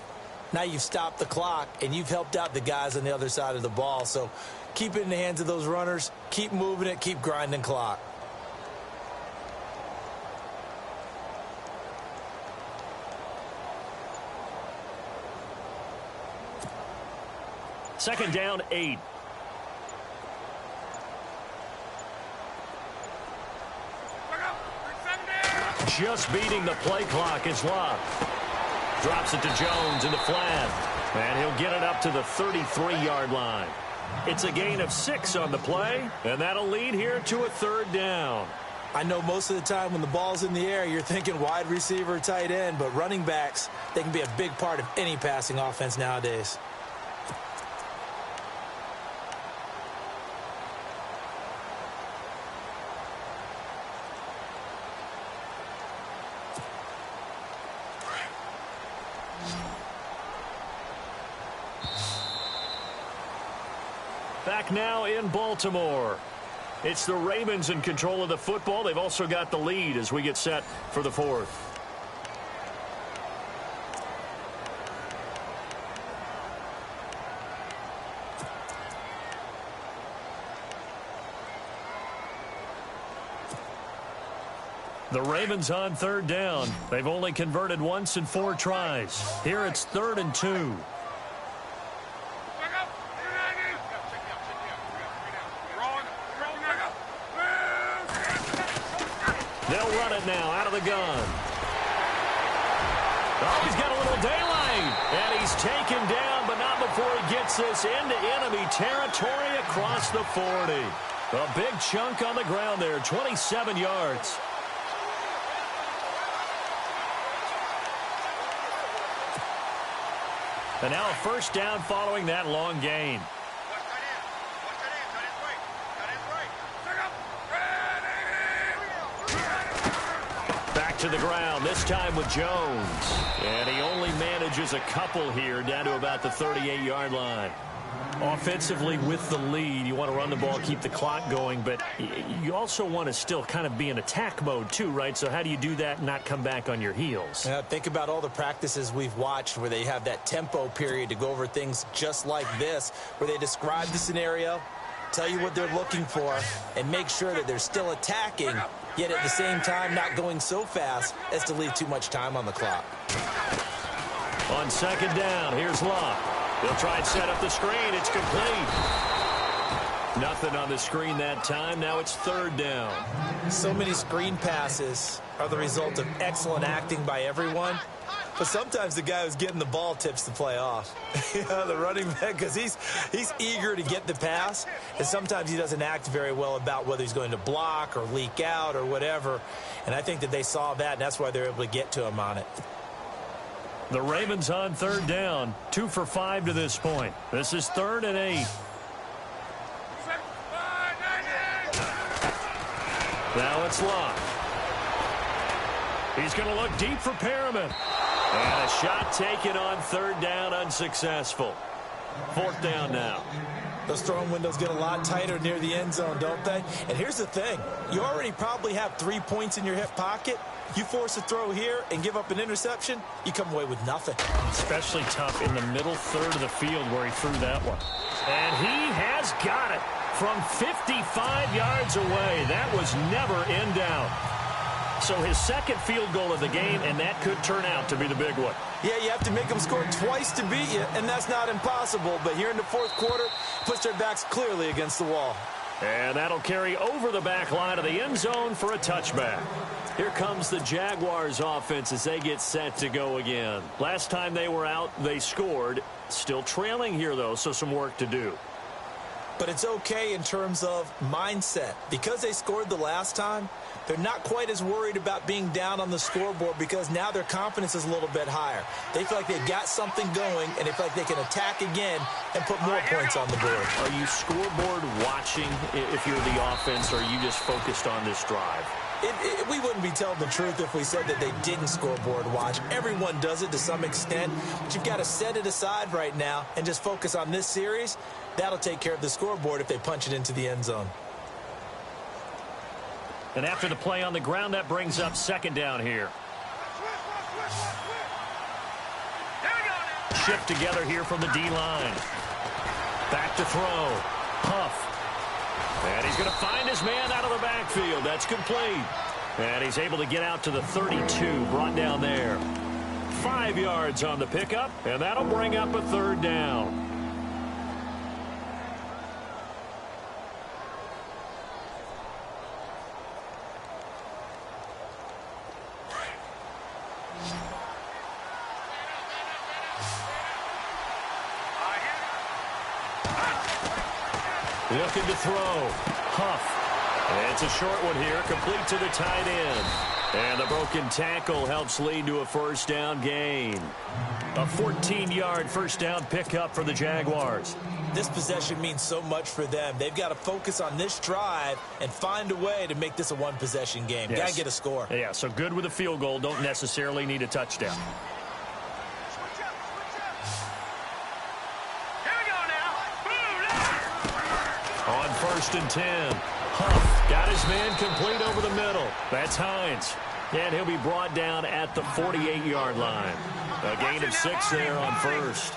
now you've stopped the clock and you've helped out the guys on the other side of the ball. So keep it in the hands of those runners. Keep moving it. Keep grinding clock. Second down, 8. Just beating the play clock is Love. Drops it to Jones in the flat. And he'll get it up to the 33-yard line. It's a gain of 6 on the play, and that'll lead here to a 3rd down. I know most of the time when the ball's in the air, you're thinking wide receiver, tight end, but running backs, they can be a big part of any passing offense nowadays. Back now in Baltimore. It's the Ravens in control of the football. They've also got the lead as we get set for the fourth. The Ravens on third down. They've only converted once in 4 tries. Here it's 3rd and 2. They'll run it now out of the gun. Oh, he's got a little daylight. And he's taken down, but not before he gets this into enemy territory across the 40. A big chunk on the ground there, 27 yards. And now a first down following that long gain. Back to the ground, this time with Jones. And he only manages a couple here, down to about the 38-yard line. Offensively, with the lead, you want to run the ball, keep the clock going, but you also want to still kind of be in attack mode too, right? So how do you do that and not come back on your heels? Think about all the practices we've watched where they have that tempo period to go over things just like this, where they describe the scenario, tell you what they're looking for, and make sure that they're still attacking, yet at the same time not going so fast as to leave too much time on the clock. On second down, here's Locke. They'll try and set up the screen. It's complete. Nothing on the screen that time. Now it's 3rd down. So many screen passes are the result of excellent acting by everyone. But sometimes the guy who's getting the ball tips the play off. The running back, because he's eager to get the pass. And sometimes he doesn't act very well about whether he's going to block or leak out or whatever. And I think that they saw that, and that's why they're able to get to him on it. The Ravens on 3rd down. 2 for 5 to this point. This is 3rd and 8. Now it's Locke. He's going to look deep for Perriman. And a shot taken on 3rd down, unsuccessful. 4th down now. Those throwing windows get a lot tighter near the end zone, don't they? And here's the thing. You already probably have 3 points in your hip pocket. You force a throw here and give up an interception, you come away with nothing. Especially tough in the middle third of the field where he threw that one. And he has got it from 55 yards away. That was never in doubt. So his second field goal of the game, and that could turn out to be the big one. Yeah, you have to make them score twice to beat you, and that's not impossible. But here in the 4th quarter, puts their backs clearly against the wall. And that'll carry over the back line of the end zone for a touchback. Here comes the Jaguars offense as they get set to go again. Last time they were out, they scored. Still trailing here, though, so some work to do. But it's okay in terms of mindset. Because they scored the last time, they're not quite as worried about being down on the scoreboard because now their confidence is a little bit higher. They feel like they've got something going, and they feel like they can attack again and put more points on the board. Are you scoreboard watching if you're the offense, or are you just focused on this drive? We wouldn't be telling the truth if we said that they didn't scoreboard watch. Everyone does it to some extent, but you've got to set it aside right now and just focus on this series. That'll take care of the scoreboard if they punch it into the end zone. And after the play on the ground, that brings up 2nd down here. Shift together here from the D-line. Back to throw. Huff. And he's going to find his man out of the backfield. That's complete. And he's able to get out to the 32, brought down there. 5 yards on the pickup, and that'll bring up a 3rd down. Looking to throw. Huff. And it's a short one here, complete to the tight end. And the broken tackle helps lead to a 1st down gain. A 14-yard 1st down pickup for the Jaguars. This possession means so much for them. They've got to focus on this drive and find a way to make this a one-possession game. Yes. Got to get a score. Yeah, so good with a field goal. Don't necessarily need a touchdown. first and 10. Huff got his man complete over the middle. That's Hines. And he'll be brought down at the 48-yard line. A gain of 6 there on first.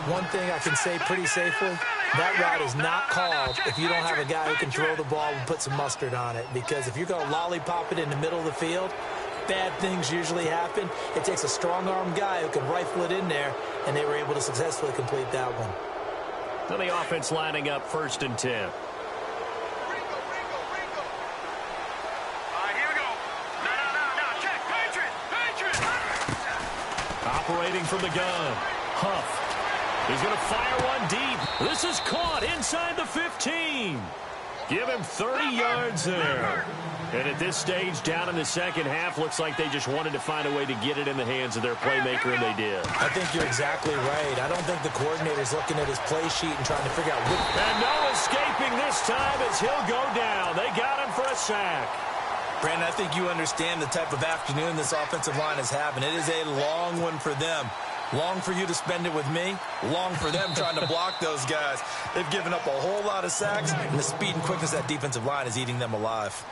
One thing I can say pretty safely, that route is not called if you don't have a guy who can throw the ball and put some mustard on it. Because if you're going to lollipop it in the middle of the field, bad things usually happen. It takes a strong-armed guy who can rifle it in there, and they were able to successfully complete that one. So the offense lining up first and 10. Operating from the gun, Huff. He's going to fire one deep. This is caught inside the 15. Give him 30 yards there. And at this stage, down in the second half, looks like they just wanted to find a way to get it in the hands of their playmaker, and they did. I think you're exactly right. I don't think the coordinator's looking at his play sheet and trying to figure out which... And no escaping this time as he'll go down. They got him for a sack. Brandon, I think you understand the type of afternoon this offensive line is having. It is a long one for them. Long for you to spend it with me. Long for them trying to block those guys. They've given up a whole lot of sacks, and the speed and quickness of that defensive line is eating them alive.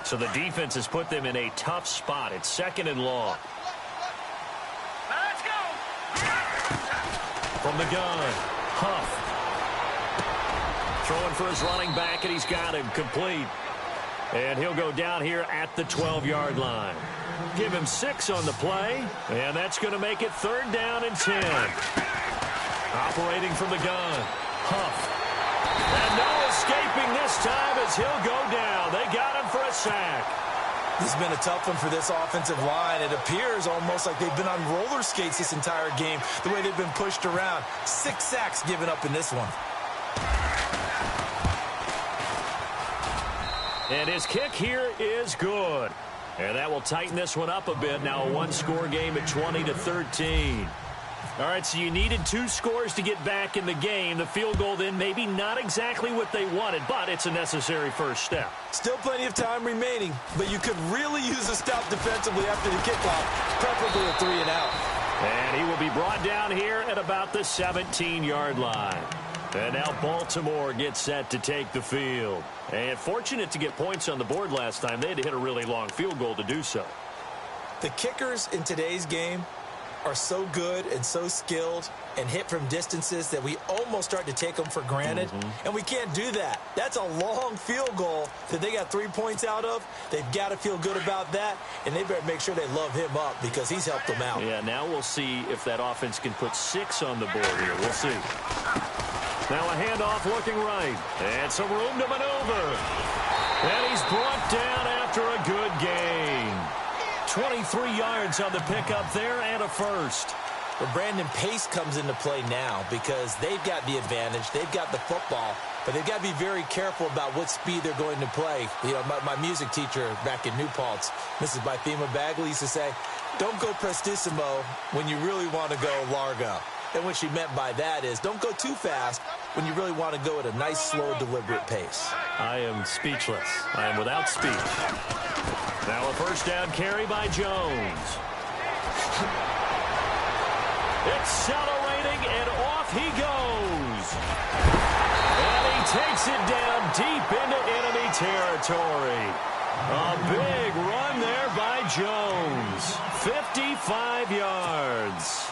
So the defense has put them in a tough spot. It's second and long. Let's go. From the gun, Huff. Throwing for his running back, and he's got him complete. And he'll go down here at the 12-yard line. Give him 6 on the play, and that's going to make it third down and 10. Operating from the gun, Huff. And no escaping this time as he'll go down. They got him for a sack. This has been a tough one for this offensive line. It appears almost like they've been on roller skates this entire game, the way they've been pushed around. 6 sacks given up in this one. And his kick here is good. And that will tighten this one up a bit. Now a one-score game at 20-13. All right, so you needed 2 scores to get back in the game. The field goal then maybe not exactly what they wanted, but it's a necessary first step. Still plenty of time remaining, but you could really use a stop defensively after the kickoff, preferably a 3-and-out. And he will be brought down here at about the 17-yard line. And now Baltimore gets set to take the field. And fortunate to get points on the board last time. They had to hit a really long field goal to do so. The kickers in today's game are so good and so skilled and hit from distances that we almost start to take them for granted. And we can't do that. That's a long field goal that they got 3 points out of. They've got to feel good about that, and they better make sure they love him up because he's helped them out. Yeah, now we'll see if that offense can put 6 on the board here. We'll see. Now a handoff looking right. And some room to maneuver. And he's brought down after a good gain. 23 yards on the pickup there and a first. But Brandon, pace comes into play now because they've got the advantage. They've got the football. But they've got to be very careful about what speed they're going to play. You know, my music teacher back in New Paltz, Mrs. Bythema Bagley, used to say, don't go prestissimo when you really want to go largo. And what she meant by that is don't go too fast when you really want to go at a nice, slow, deliberate pace. I am speechless. I am without speech. Now a first down carry by Jones. Accelerating, and off he goes. And he takes it down deep into enemy territory. A big run there by Jones. 55 yards.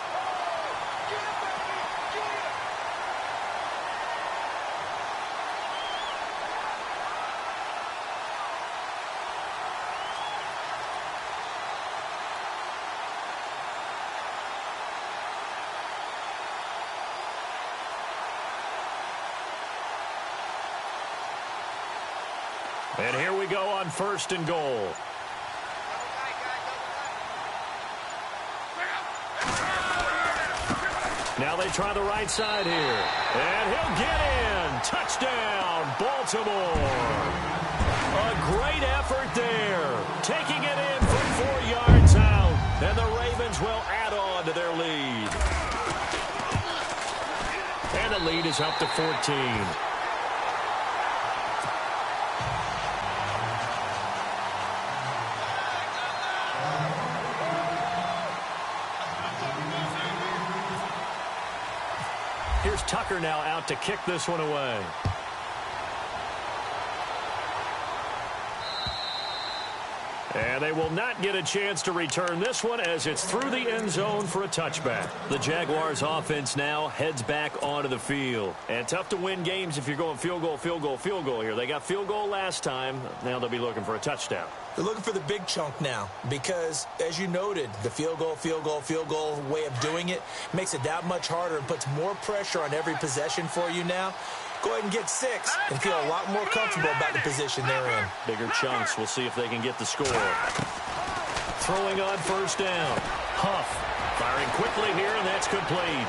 And here we go on first and goal. Now they try the right side here. And he'll get in. Touchdown, Baltimore. A great effort there. Taking it in from 4 yards out. And the Ravens will add on to their lead. And the lead is up to 14. Here's Tucker now out to kick this one away. And they will not get a chance to return this one as it's through the end zone for a touchback. The Jaguars offense now heads back onto the field. And tough to win games if you're going field goal, field goal, field goal here. They got field goal last time. Now they'll be looking for a touchdown. They're looking for the big chunk now because, as you noted, the field goal, field goal, field goal way of doing it makes it that much harder and puts more pressure on every possession for you now. Go ahead and get 6 and feel a lot more comfortable about the position they're in. Bigger chunks. We'll see if they can get the score. Throwing on first down. Huff firing quickly here, and that's complete.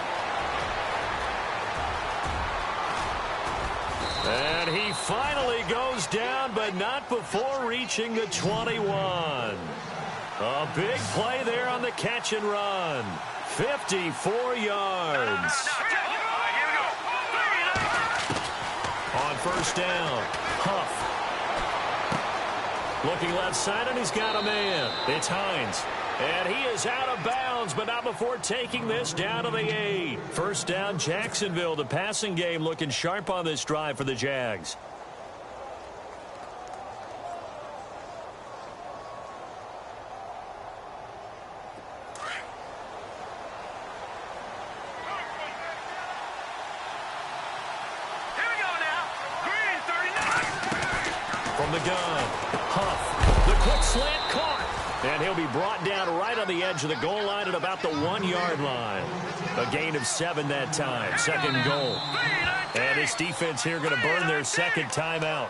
And he finally goes down, but not before reaching the 21. A big play there on the catch and run. 54 yards. On first down, Huff. Looking left side, and he's got a man. It's Hines. And he is out of bounds, but not before taking this down to the 8. First down, Jacksonville. The passing game looking sharp on this drive for the Jags. From the gun, Huff, the quick slant caught. And he'll be brought down right on the edge of the goal line at about the 1-yard line. A gain of 7 that time, second goal. And this defense here going to burn their second timeout.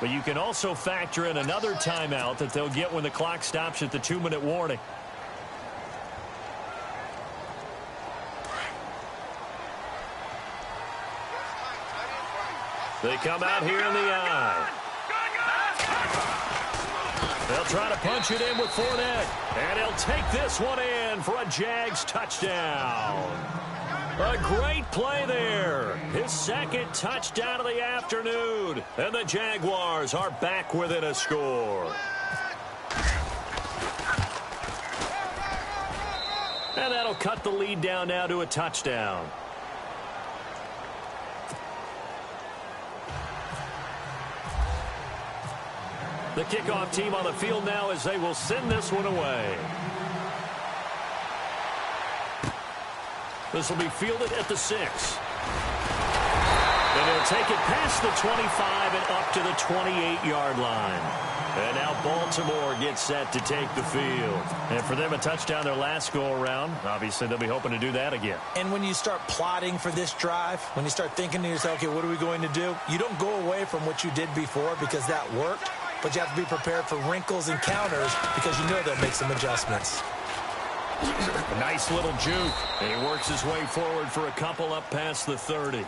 But you can also factor in another timeout that they'll get when the clock stops at the 2-minute warning. They come out here in the eye. They'll try to punch it in with Fournette. And he'll take this one in for a Jags touchdown. A great play there. His second touchdown of the afternoon. And the Jaguars are back within a score. And that'll cut the lead down now to a touchdown. The kickoff team on the field now as they will send this one away. This will be fielded at the 6. And he'll take it past the 25 and up to the 28-yard line. And now Baltimore gets set to take the field. And for them, a touchdown their last go-around. Obviously, they'll be hoping to do that again. And when you start plotting for this drive, when you start thinking to yourself, okay, what are we going to do? You don't go away from what you did before because that worked. But you have to be prepared for wrinkles and counters because you know they'll make some adjustments. A nice little juke. And he works his way forward for a couple up past the 30.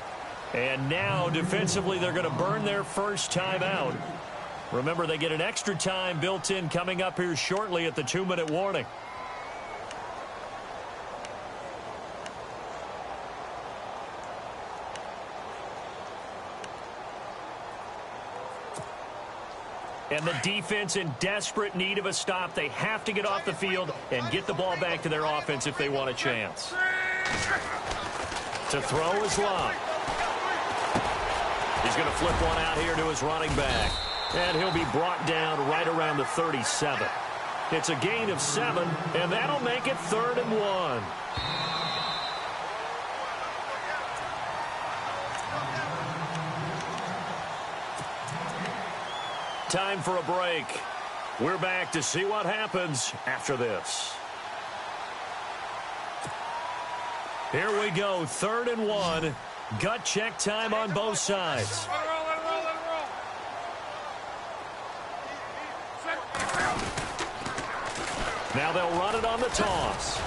And now, defensively, they're going to burn their first time out. Remember, they get an extra time built in coming up here shortly at the 2-minute warning. And the defense in desperate need of a stop. They have to get off the field and get the ball back to their offense if they want a chance. To throw is Love. He's going to flip one out here to his running back. And he'll be brought down right around the 37. It's a gain of 7, and that'll make it 3rd and 1. Time for a break. We're back to see what happens after this. Here we go, 3rd and 1. Gut check time on both sides. Now they'll run it on the toss.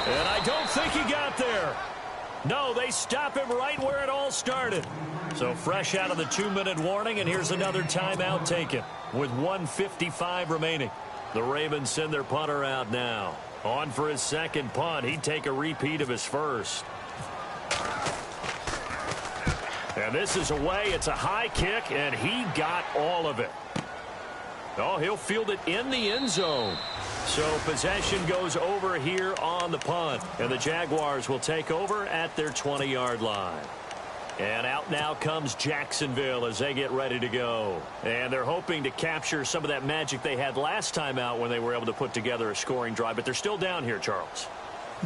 And I don't think he got there. No, they stop him right where it all started. So fresh out of the 2-minute warning, and here's another timeout taken with 1:55 remaining. The Ravens send their punter out now. On for his second punt. He'd take a repeat of his first. And this is away. It's a high kick, and he got all of it. Oh, he'll field it in the end zone. So possession goes over here on the punt, and the Jaguars will take over at their 20-yard line. And out now comes Jacksonville as they get ready to go. And they're hoping to capture some of that magic they had last time out when they were able to put together a scoring drive. But they're still down here, Charles.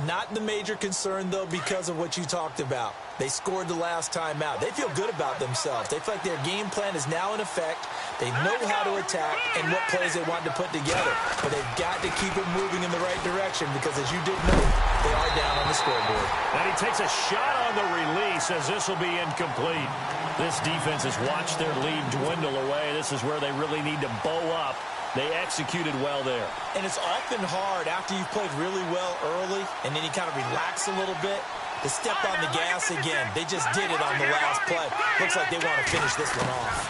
Not the major concern, though, because of what you talked about. They scored the last time out. They feel good about themselves. They feel like their game plan is now in effect. They know how to attack and what plays they want to put together. But they've got to keep it moving in the right direction because, as you did note, they are down on the scoreboard. And he takes a shot on the release as this will be incomplete. This defense has watched their lead dwindle away. This is where they really need to bow up. They executed well there. And it's often hard after you've played really well early and then you kind of relax a little bit to step on the gas again. They just did it on the last play. Looks like they want to finish this one off.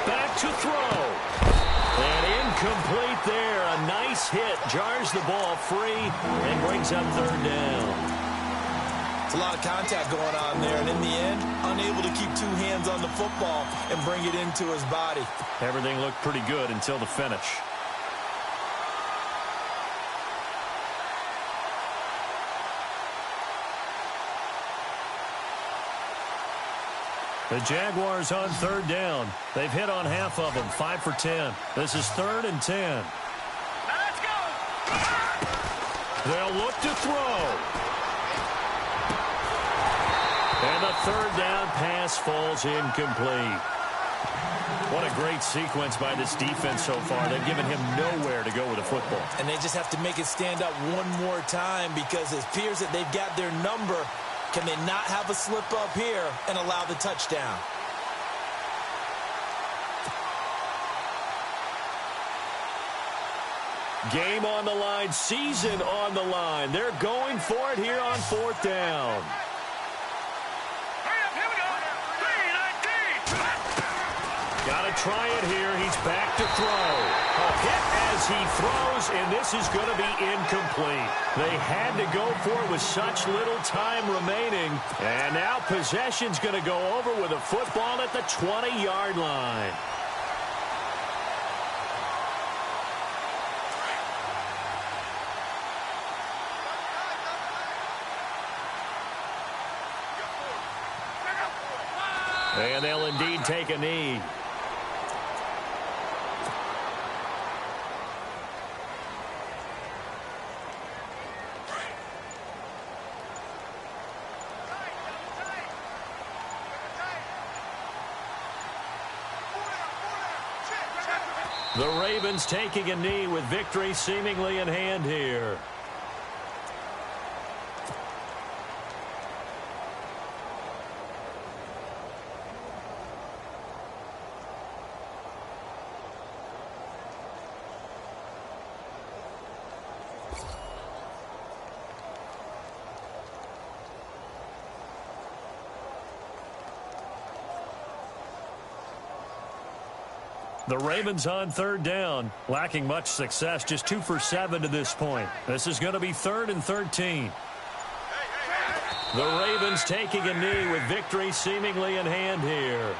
Back to throw. And incomplete there. A nice hit. Jars the ball free and brings up third down. It's a lot of contact going on there, and in the end, unable to keep two hands on the football and bring it into his body. Everything looked pretty good until the finish. The Jaguars on third down. They've hit on half of them, 5 for 10. This is 3rd and 10. Let's go! They'll look to throw. And the third down pass falls incomplete. What a great sequence by this defense so far. They've given him nowhere to go with the football. And they just have to make it stand up one more time because it appears that they've got their number. Can they not have a slip up here and allow the touchdown? Game on the line, season on the line. They're going for it here on 4th down. Got to try it here. He's back to throw. A hit as he throws, and this is going to be incomplete. They had to go for it with such little time remaining. And now possession's going to go over with a football at the 20-yard line. And they'll indeed take a knee. The Ravens taking a knee with victory seemingly in hand here. The Ravens on third down, lacking much success, just 2 for 7 to this point. This is going to be 3rd and 13. The Ravens taking a knee with victory seemingly in hand here.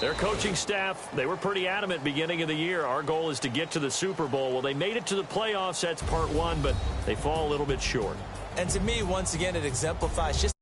Their coaching staff, they were pretty adamant beginning of the year. Our goal is to get to the Super Bowl. Well, they made it to the playoffs. That's part 1, but they fall a little bit short. And to me, once again, it exemplifies just